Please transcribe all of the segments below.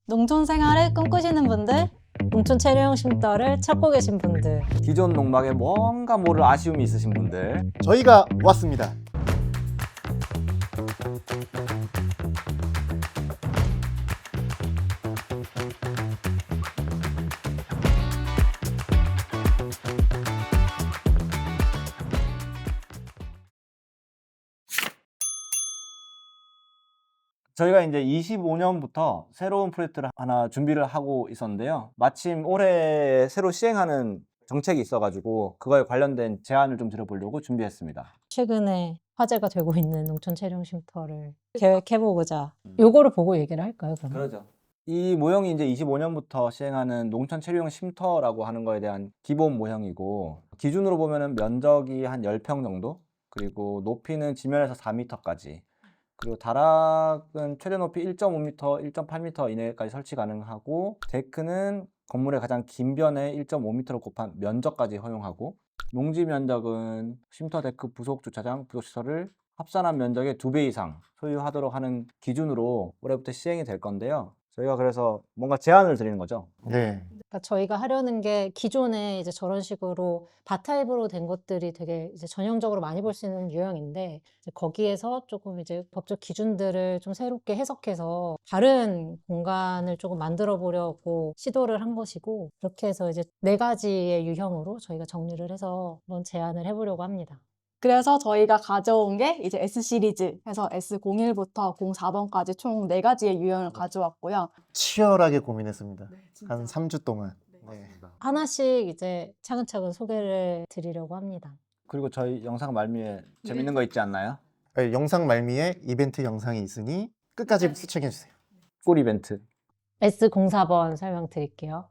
농촌 생활을 꿈꾸시는 분들, 농촌 체류용 쉼터를 찾고 계신 분들, 기존 농막에 뭔가 모를 아쉬움이 있으신 분들, 저희가 왔습니다. 저희가 이제 25년부터 새로운 프로젝트를 하나 준비를 하고 있었는데요. 마침 올해 새로 시행하는 정책이 있어가지고 그거에 관련된 제안을 좀 드려보려고 준비했습니다. 최근에 화제가 되고 있는 농촌 체류용 쉼터를 계획해보고자 요거를 보고 얘기를 할까요, 그러면? 그러죠. 이 모형이 이제 25년부터 시행하는 농촌 체류용 쉼터라고 하는 거에 대한 기본 모형이고, 기준으로 보면은 면적이 한 10평 정도, 그리고 높이는 지면에서 4m까지, 그리고 다락은 최대 높이 1.5m, 1.8m 이내까지 설치 가능하고, 데크는 건물의 가장 긴 변에 1.5m로 곱한 면적까지 허용하고, 농지 면적은 쉼터 데크 부속 주차장, 부속 시설을 합산한 면적의 2배 이상 소유하도록 하는 기준으로 올해부터 시행이 될 건데요. 저희가 그래서 뭔가 제안을 드리는 거죠. 네. 그러니까 저희가 하려는 게 기존에 이제 저런 식으로 바타입으로 된 것들이 되게 이제 전형적으로 많이 볼 수 있는 유형인데, 이제 거기에서 조금 이제 법적 기준들을 좀 새롭게 해석해서 다른 공간을 조금 만들어 보려고 시도를 한 것이고, 그렇게 해서 이제 4가지의 유형으로 저희가 정리를 해서 한번 제안을 해보려고 합니다. 그래서 저희가 가져온 게 이제 S 시리즈 해서 S01부터 04번까지 총 4가지의 유형을 가져왔고요. 치열하게 고민했습니다. 한 3주 동안. 네. 하나씩 이제 차근차근 소개를 드리려고 합니다. 그리고 저희 영상 말미에 재밌는 거 있지 않나요? 네, 영상 말미에 이벤트 영상이 있으니 끝까지 시청해주세요. 꿀 이벤트. S04번 설명드릴게요.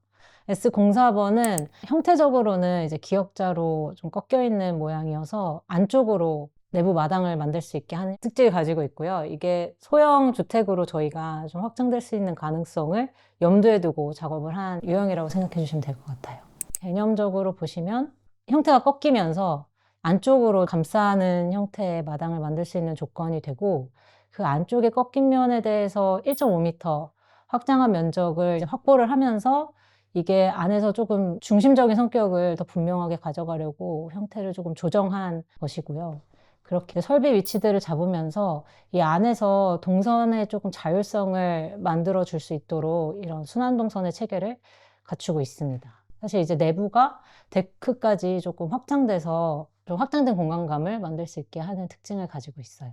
S04번은 형태적으로는 이제 기역자로 좀 꺾여 있는 모양이어서 안쪽으로 내부 마당을 만들 수 있게 하는 특징을 가지고 있고요. 이게 소형 주택으로 저희가 좀 확장될 수 있는 가능성을 염두에 두고 작업을 한 유형이라고 생각해 주시면 될 것 같아요. 개념적으로 보시면 형태가 꺾이면서 안쪽으로 감싸는 형태의 마당을 만들 수 있는 조건이 되고, 그 안쪽에 꺾인 면에 대해서 1.5m 확장한 면적을 확보를 하면서 이게 안에서 조금 중심적인 성격을 더 분명하게 가져가려고 형태를 조금 조정한 것이고요. 그렇게 설비 위치들을 잡으면서 이 안에서 동선의 조금 자율성을 만들어 줄 수 있도록 이런 순환 동선의 체계를 갖추고 있습니다. 사실 이제 내부가 데크까지 조금 확장돼서 좀 확장된 공간감을 만들 수 있게 하는 특징을 가지고 있어요.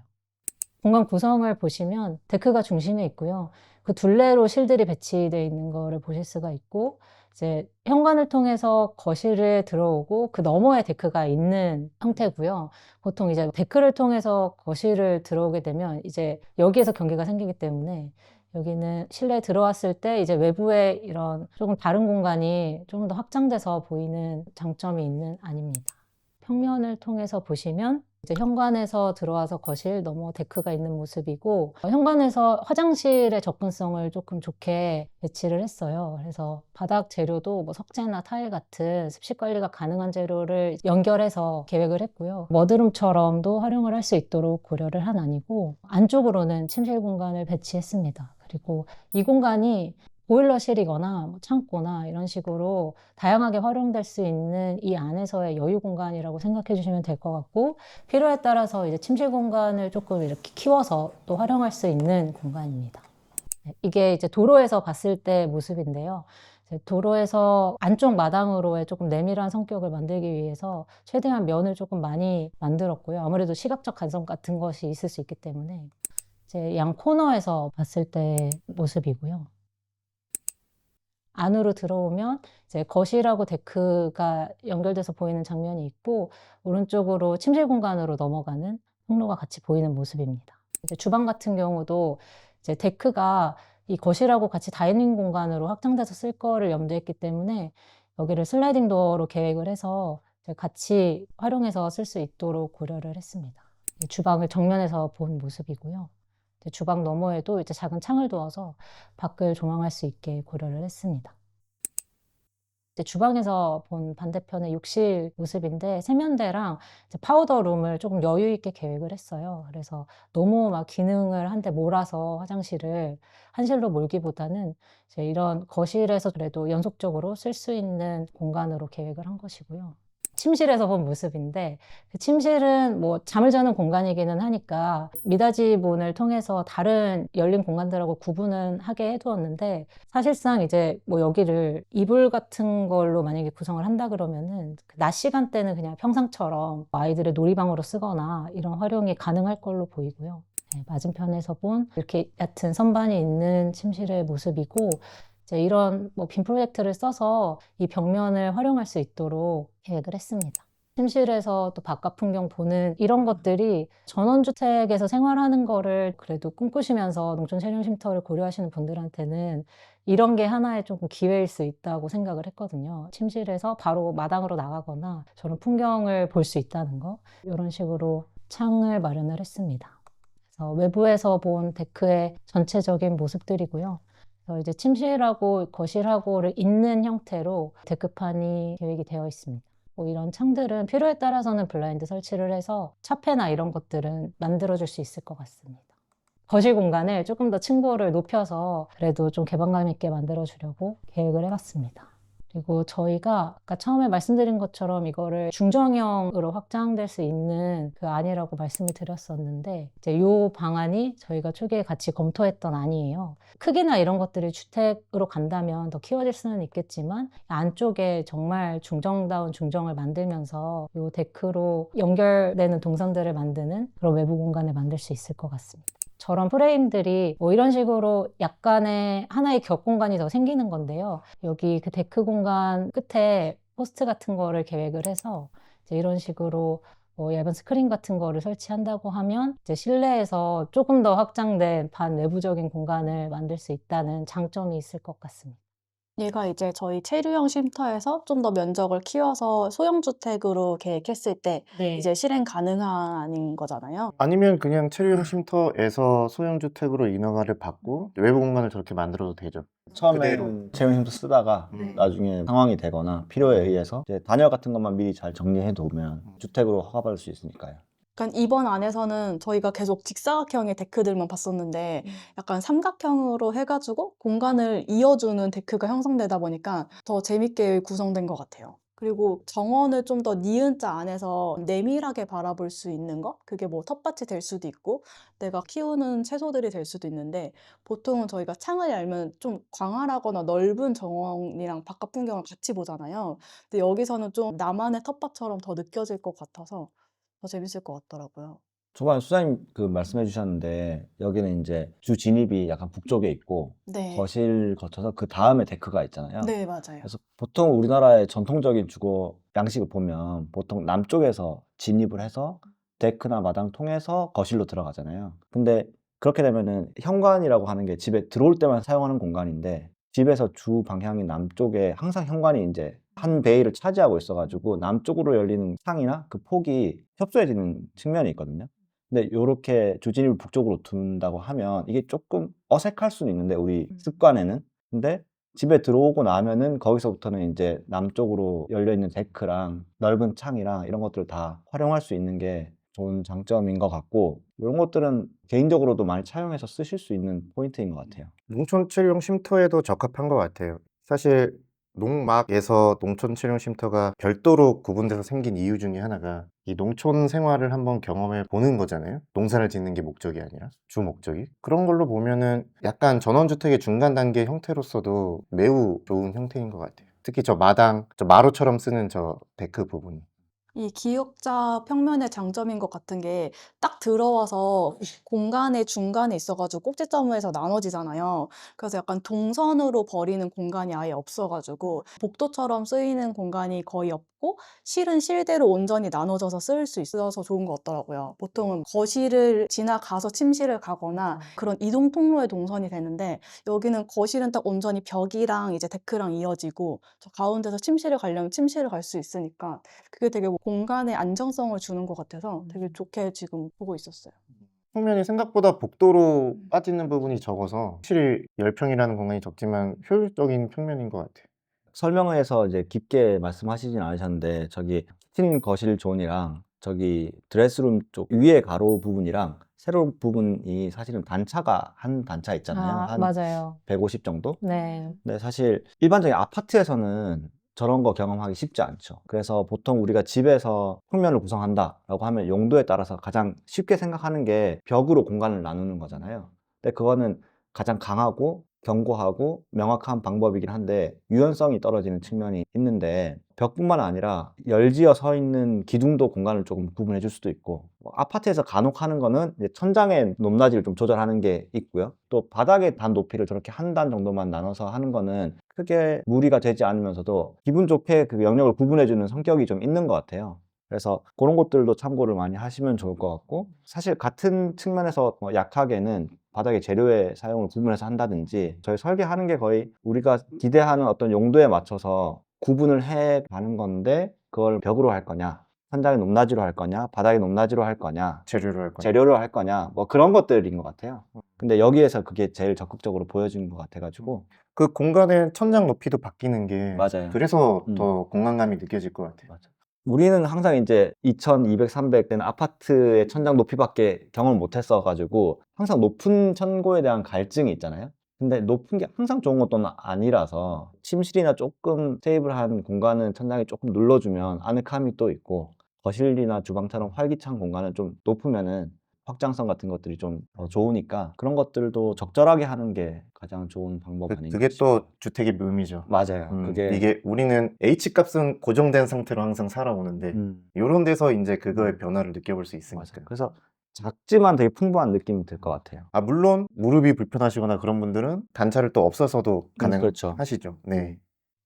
공간 구성을 보시면 데크가 중심에 있고요. 그 둘레로 실들이 배치되어 있는 거를 보실 수가 있고, 이제 현관을 통해서 거실에 들어오고 그 너머에 데크가 있는 형태고요. 보통 이제 데크를 통해서 거실을 들어오게 되면 이제 여기에서 경계가 생기기 때문에 여기는 실내에 들어왔을 때 이제 외부에 이런 조금 다른 공간이 조금 더 확장돼서 보이는 장점이 있는 안입니다. 평면을 통해서 보시면 이제 현관에서 들어와서 거실 넘어 데크가 있는 모습이고, 현관에서 화장실의 접근성을 조금 좋게 배치를 했어요. 그래서 바닥 재료도 뭐 석재나 타일 같은 습식 관리가 가능한 재료를 연결해서 계획을 했고요. 머드룸처럼도 활용을 할 수 있도록 고려를 한 안이고, 안쪽으로는 침실 공간을 배치했습니다. 그리고 이 공간이 보일러실이거나 뭐 창고나 이런 식으로 다양하게 활용될 수 있는 이 안에서의 여유 공간이라고 생각해 주시면 될 것 같고, 필요에 따라서 이제 침실 공간을 조금 이렇게 키워서 또 활용할 수 있는 공간입니다. 이게 이제 도로에서 봤을 때 모습인데요. 도로에서 안쪽 마당으로의 조금 내밀한 성격을 만들기 위해서 최대한 면을 조금 많이 만들었고요. 아무래도 시각적 간섭 같은 것이 있을 수 있기 때문에 이제 양 코너에서 봤을 때 모습이고요. 안으로 들어오면 이제 거실하고 데크가 연결돼서 보이는 장면이 있고, 오른쪽으로 침실 공간으로 넘어가는 통로가 같이 보이는 모습입니다. 이제 주방 같은 경우도 이제 데크가 이 거실하고 같이 다이닝 공간으로 확장돼서 쓸 거를 염두했기 때문에 여기를 슬라이딩 도어로 계획을 해서 이제 같이 활용해서 쓸 수 있도록 고려를 했습니다. 주방을 정면에서 본 모습이고요. 주방 너머에도 이제 작은 창을 두어서 밖을 조망할 수 있게 고려를 했습니다. 이제 주방에서 본 반대편의 욕실 모습인데 세면대랑 이제 파우더룸을 조금 여유 있게 계획을 했어요. 그래서 너무 막 기능을 한데 몰아서 화장실을 한실로 몰기보다는 이제 이런 거실에서 그래도 연속적으로 쓸 수 있는 공간으로 계획을 한 것이고요. 침실에서 본 모습인데 그 침실은 뭐 잠을 자는 공간이기는 하니까 미닫이문을 통해서 다른 열린 공간들하고 구분은 하게 해두었는데 사실상 이제 뭐 여기를 이불 같은 걸로 만약에 구성을 한다 그러면은 그낮 시간대는 그냥 평상처럼 아이들의 놀이방으로 쓰거나 이런 활용이 가능할 걸로 보이고요. 네, 맞은편에서 본 이렇게 얕은 선반이 있는 침실의 모습이고 이제 이런 뭐 빔 프로젝트를 써서 이 벽면을 활용할 수 있도록 계획을 했습니다. 침실에서 또 바깥 풍경 보는 이런 것들이 전원주택에서 생활하는 거를 그래도 꿈꾸시면서 농촌 체류 쉼터를 고려하시는 분들한테는 이런 게 하나의 조금 기회일 수 있다고 생각을 했거든요. 침실에서 바로 마당으로 나가거나 저런 풍경을 볼 수 있다는 거 이런 식으로 창을 마련을 했습니다. 그래서 외부에서 본 데크의 전체적인 모습들이고요. 그래서 이제 침실하고 거실하고를 잇는 형태로 데크판이 계획이 되어 있습니다. 뭐 이런 창들은 필요에 따라서는 블라인드 설치를 해서 차폐나 이런 것들은 만들어줄 수 있을 것 같습니다. 거실 공간을 조금 더 층고를 높여서 그래도 좀 개방감 있게 만들어주려고 계획을 해봤습니다. 그리고 저희가 아까 처음에 말씀드린 것처럼 이거를 중정형으로 확장될 수 있는 그 안이라고 말씀을 드렸었는데 이제 이 방안이 저희가 초기에 같이 검토했던 안이에요. 크기나 이런 것들이 주택으로 간다면 더 키워질 수는 있겠지만 안쪽에 정말 중정다운 중정을 만들면서 이 데크로 연결되는 동선들을 만드는 그런 외부 공간을 만들 수 있을 것 같습니다. 저런 프레임들이 뭐 이런 식으로 약간의 하나의 격 공간이 더 생기는 건데요. 여기 그 데크 공간 끝에 포스트 같은 거를 계획을 해서 이제 이런 식으로 뭐 얇은 스크린 같은 거를 설치한다고 하면 이제 실내에서 조금 더 확장된 반내부적인 공간을 만들 수 있다는 장점이 있을 것 같습니다. 얘가 이제 저희 체류형 쉼터에서 좀 더 면적을 키워서 소형주택으로 계획했을 때 이제 실행 가능한 거잖아요. 아니면 그냥 체류형 쉼터에서 소형주택으로 인허가를 받고 외부 공간을 저렇게 만들어도 되죠. 처음에는 채용힘도 쓰다가 나중에 상황이 되거나 필요에 의해서 이제 단열 같은 것만 미리 잘 정리해 두면 주택으로 허가받을 수 있으니까요. 그러니까 이번 안에서는 저희가 계속 직사각형의 데크들만 봤었는데 약간 삼각형으로 해가지고 공간을 이어주는 데크가 형성되다 보니까 더 재밌게 구성된 것 같아요. 그리고 정원을 좀 더 니은자 안에서 내밀하게 바라볼 수 있는 것? 그게 뭐 텃밭이 될 수도 있고 내가 키우는 채소들이 될 수도 있는데 보통은 저희가 창을 열면 좀 광활하거나 넓은 정원이랑 바깥 풍경을 같이 보잖아요. 근데 여기서는 좀 나만의 텃밭처럼 더 느껴질 것 같아서 더 재밌을 것 같더라고요. 초반에 수장님 그 말씀해 주셨는데 여기는 이제 주 진입이 약간 북쪽에 있고 네. 거실 거쳐서 그 다음에 데크가 있잖아요. 네, 맞아요. 그래서 보통 우리나라의 전통적인 주거 양식을 보면 보통 남쪽에서 진입을 해서 데크나 마당 통해서 거실로 들어가잖아요. 근데 그렇게 되면은 현관이라고 하는 게 집에 들어올 때만 사용하는 공간인데 집에서 주 방향이 남쪽에 항상 현관이 이제 한 베일을 차지하고 있어가지고 남쪽으로 열리는 창이나 그 폭이 협소해지는 측면이 있거든요. 근데 요렇게 주진입을 북쪽으로 둔다고 하면 이게 조금 어색할 수는 있는데 우리 습관에는. 근데 집에 들어오고 나면은 거기서부터는 이제 남쪽으로 열려있는 데크랑 넓은 창이랑 이런 것들을 다 활용할 수 있는 게 좋은 장점인 것 같고 이런 것들은 개인적으로도 많이 차용해서 쓰실 수 있는 포인트인 것 같아요. 농촌 체류형 쉼터에도 적합한 것 같아요. 사실 농막에서 농촌 체류형 쉼터가 별도로 구분돼서 생긴 이유 중에 하나가 이 농촌 생활을 한번 경험해 보는 거잖아요. 농사를 짓는 게 목적이 아니라 주 목적이. 그런 걸로 보면은 약간 전원주택의 중간 단계 형태로서도 매우 좋은 형태인 것 같아요. 특히 저 마당, 저 마루처럼 쓰는 저 데크 부분이. 이 기역자 평면의 장점인 것 같은 게 딱 들어와서 공간의 중간에 있어가지고 꼭지점에서 나눠지잖아요. 그래서 약간 동선으로 버리는 공간이 아예 없어가지고 복도처럼 쓰이는 공간이 거의 없고 실은 실대로 온전히 나눠져서 쓸 수 있어서 좋은 것 같더라고요. 보통은 거실을 지나가서 침실을 가거나 그런 이동 통로의 동선이 되는데 여기는 거실은 딱 온전히 벽이랑 이제 데크랑 이어지고 저 가운데서 침실을 가려면 침실을 갈 수 있으니까 그게 되게 공간의 안정성을 주는 것 같아서 되게 좋게 지금 보고 있었어요. 평면이 생각보다 복도로 빠지는 부분이 적어서 확실히 10평이라는 공간이 적지만 효율적인 평면인 것 같아요. 설명에서 이제 깊게 말씀하시진 않으셨는데 저기 키친 거실 존이랑 저기 드레스룸 쪽 위에 가로 부분이랑 세로 부분이 사실은 단차가 한 단차 있잖아요. 아, 한 맞아요. 150 정도? 네. 근데 사실 일반적인 아파트에서는 저런 거 경험하기 쉽지 않죠. 그래서 보통 우리가 집에서 평면을 구성한다라고 하면 용도에 따라서 가장 쉽게 생각하는 게 벽으로 공간을 나누는 거잖아요. 근데 그거는 가장 강하고 견고하고 명확한 방법이긴 한데 유연성이 떨어지는 측면이 있는데 벽뿐만 아니라 열지어 서 있는 기둥도 공간을 조금 구분해 줄 수도 있고 뭐 아파트에서 간혹 하는 거는 이제 천장의 높낮이를 좀 조절하는 게 있고요. 또 바닥의 단 높이를 저렇게 한 단 정도만 나눠서 하는 거는 크게 무리가 되지 않으면서도 기분 좋게 그 영역을 구분해 주는 성격이 좀 있는 것 같아요. 그래서 그런 것들도 참고를 많이 하시면 좋을 것 같고 사실 같은 측면에서 뭐 약하게는 바닥의 재료의 사용을 구분해서 한다든지 저희 설계하는 게 거의 우리가 기대하는 어떤 용도에 맞춰서 구분을 해 가는 건데 그걸 벽으로 할 거냐 천장의 높낮이로 할 거냐 바닥의 높낮이로 할 거냐 재료로 할 거예요. 재료로 할 거냐 뭐 그런 것들인 것 같아요. 근데 여기에서 그게 제일 적극적으로 보여지는 것 같아가지고 그 공간의 천장 높이도 바뀌는 게 맞아요. 그래서 더 공간감이 느껴질 것 같아요. 맞아. 우리는 항상 이제 2200, 300 되는 아파트의 천장 높이밖에 경험을 못 했어가지고 항상 높은 천고에 대한 갈증이 있잖아요. 근데 높은 게 항상 좋은 것도 아니라서 침실이나 조금 스테이블한 공간은 천장이 조금 눌러주면 아늑함이 또 있고 거실이나 주방처럼 활기찬 공간은 좀 높으면은 확장성 같은 것들이 좀 더 좋으니까 그런 것들도 적절하게 하는 게 가장 좋은 방법 아닌가 그게 싶어요. 또 주택의 묘미죠. 맞아요. 그게 이게 우리는 H값은 고정된 상태로 항상 살아오는데 이런 데서 이제 그거의 변화를 느껴볼 수 있으니까. 맞아요. 그래서 작지만 되게 풍부한 느낌이 들 것 같아요. 아, 물론 무릎이 불편하시거나 그런 분들은 단차를 또 없어서도 그렇죠. 가능하시죠. 네.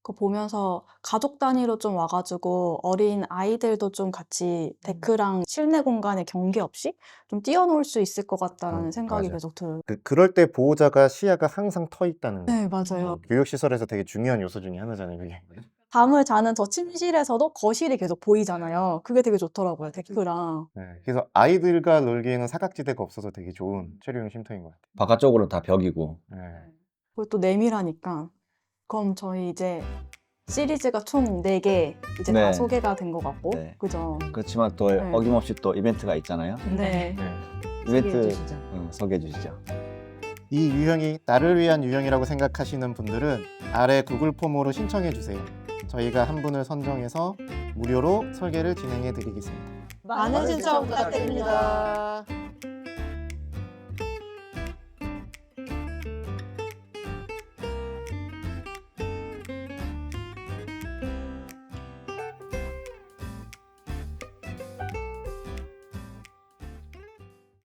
그거 보면서 가족 단위로 좀 와가지고 어린 아이들도 좀 같이 데크랑 실내 공간에 경계 없이 좀 뛰어놀 수 있을 것 같다라는 생각이 맞아요. 계속 들어요. 그럴 때 보호자가 시야가 항상 터 있다는 거. 네, 맞아요. 교육시설에서 되게 중요한 요소 중에 하나잖아요, 그게. 잠을 자는 저 침실에서도 거실이 계속 보이잖아요. 그게 되게 좋더라고요, 데크랑. 네. 그래서 아이들과 놀기에는 사각지대가 없어서 되게 좋은 체류형 쉼터인 것 같아요. 바깥쪽으로는 다 벽이고. 네. 그리고 또 내밀하니까. 그럼 저희 이제 시리즈가 총 4개 이제 다 네. 소개가 된 것 같고, 네. 그죠? 그렇지만 또 네. 어김없이 또 이벤트가 있잖아요. 네. 네. 이벤트 소개해 주시죠. 소개해 주시죠. 이 유형이 나를 위한 유형이라고 생각하시는 분들은 아래 구글 폼으로 신청해 주세요. 저희가 한 분을 선정해서 무료로 설계를 진행해 드리겠습니다. 많은 신청 부탁드립니다.